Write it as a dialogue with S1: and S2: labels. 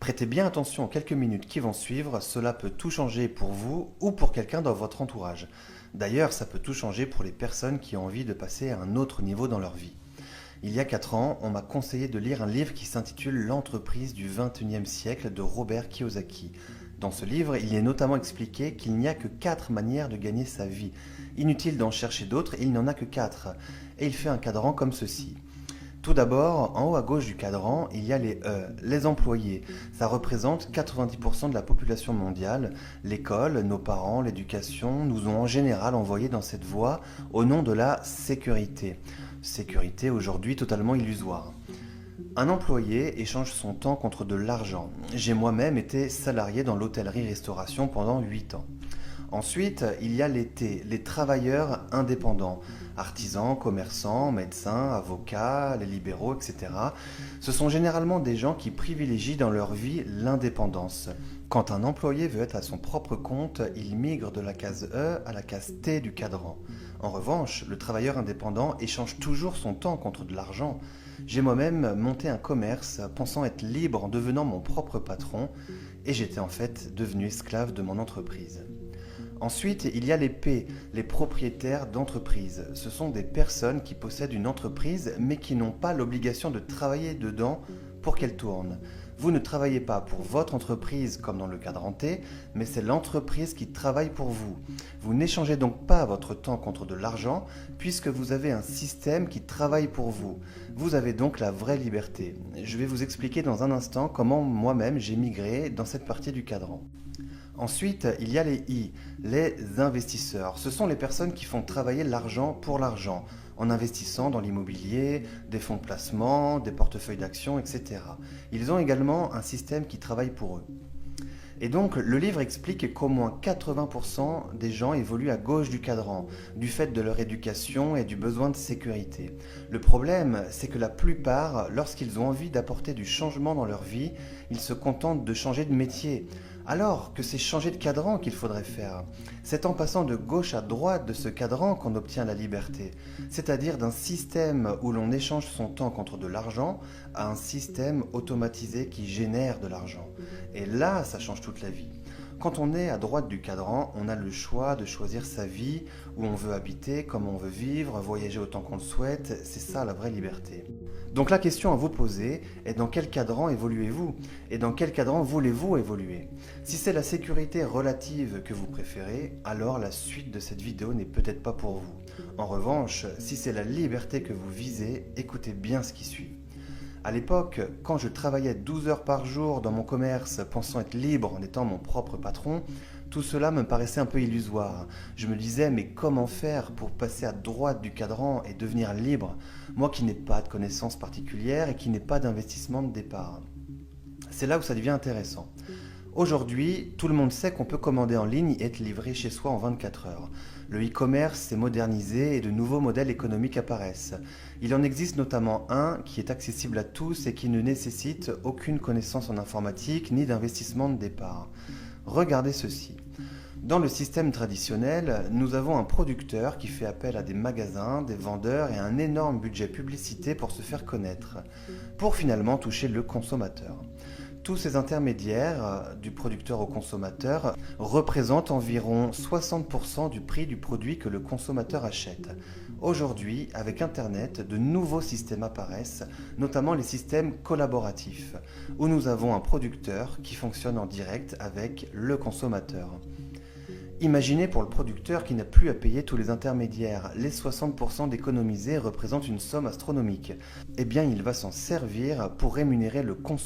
S1: Prêtez bien attention aux quelques minutes qui vont suivre, cela peut tout changer pour vous ou pour quelqu'un dans votre entourage. D'ailleurs, ça peut tout changer pour les personnes qui ont envie de passer à un autre niveau dans leur vie. Il y a 4 ans, on m'a conseillé de lire un livre qui s'intitule L'entreprise du XXIe siècle de Robert Kiyosaki. Dans ce livre, il y est notamment expliqué qu'il n'y a que 4 manières de gagner sa vie. Inutile d'en chercher d'autres, il n'y en a que 4. Et il fait un cadran comme ceci. Tout d'abord, en haut à gauche du cadran, il y a les E, les employés. Ça représente 90% de la population mondiale. L'école, nos parents, l'éducation nous ont en général envoyés dans cette voie au nom de la sécurité. Sécurité aujourd'hui totalement illusoire. Un employé échange son temps contre de l'argent. J'ai moi-même été salarié dans l'hôtellerie-restauration pendant 8 ans. Ensuite, il y a les T, les travailleurs indépendants, artisans, commerçants, médecins, avocats, les libéraux, etc. Ce sont généralement des gens qui privilégient dans leur vie l'indépendance. Quand un employé veut être à son propre compte, il migre de la case E à la case T du cadran. En revanche, le travailleur indépendant échange toujours son temps contre de l'argent. J'ai moi-même monté un commerce pensant être libre en devenant mon propre patron et j'étais en fait devenu esclave de mon entreprise. Ensuite, il y a les P, les propriétaires d'entreprise. Ce sont des personnes qui possèdent une entreprise mais qui n'ont pas l'obligation de travailler dedans pour qu'elle tourne. Vous ne travaillez pas pour votre entreprise comme dans le cadran T, mais c'est l'entreprise qui travaille pour vous. Vous n'échangez donc pas votre temps contre de l'argent puisque vous avez un système qui travaille pour vous. Vous avez donc la vraie liberté. Je vais vous expliquer dans un instant comment moi-même j'ai migré dans cette partie du cadran. Ensuite, il y a les I, les investisseurs. Ce sont les personnes qui font travailler l'argent pour l'argent, en investissant dans l'immobilier, des fonds de placement, des portefeuilles d'actions, etc. Ils ont également un système qui travaille pour eux. Et donc, le livre explique qu'au moins 80% des gens évoluent à gauche du cadran, du fait de leur éducation et du besoin de sécurité. Le problème, c'est que la plupart, lorsqu'ils ont envie d'apporter du changement dans leur vie, ils se contentent de changer de métier. Alors que c'est changer de cadran qu'il faudrait faire. C'est en passant de gauche à droite de ce cadran qu'on obtient la liberté, c'est-à-dire d'un système où l'on échange son temps contre de l'argent à un système automatisé qui génère de l'argent. Et là, ça change toute la vie. Quand on est à droite du cadran, on a le choix de choisir sa vie, où on veut habiter, comment on veut vivre, voyager autant qu'on le souhaite, c'est ça la vraie liberté. Donc la question à vous poser est dans quel cadran évoluez-vous et dans quel cadran voulez-vous évoluer? Si c'est la sécurité relative que vous préférez, alors la suite de cette vidéo n'est peut-être pas pour vous. En revanche, si c'est la liberté que vous visez, écoutez bien ce qui suit. À l'époque, quand je travaillais 12 heures par jour dans mon commerce, pensant être libre en étant mon propre patron, tout cela me paraissait un peu illusoire. Je me disais, mais comment faire pour passer à droite du cadran et devenir libre, moi qui n'ai pas de connaissances particulières et qui n'ai pas d'investissement de départ? C'est là où ça devient intéressant. Aujourd'hui, tout le monde sait qu'on peut commander en ligne et être livré chez soi en 24 heures. Le e-commerce s'est modernisé et de nouveaux modèles économiques apparaissent. Il en existe notamment un qui est accessible à tous et qui ne nécessite aucune connaissance en informatique ni d'investissement de départ. Regardez ceci. Dans le système traditionnel, nous avons un producteur qui fait appel à des magasins, des vendeurs et un énorme budget publicité pour se faire connaître, pour finalement toucher le consommateur. Tous ces intermédiaires, du producteur au consommateur, représentent environ 60% du prix du produit que le consommateur achète. Aujourd'hui, avec Internet, de nouveaux systèmes apparaissent, notamment les systèmes collaboratifs, où nous avons un producteur qui fonctionne en direct avec le consommateur. Imaginez pour le producteur qui n'a plus à payer tous les intermédiaires. Les 60% d'économisés représentent une somme astronomique. Eh bien, il va s'en servir pour rémunérer le consommateur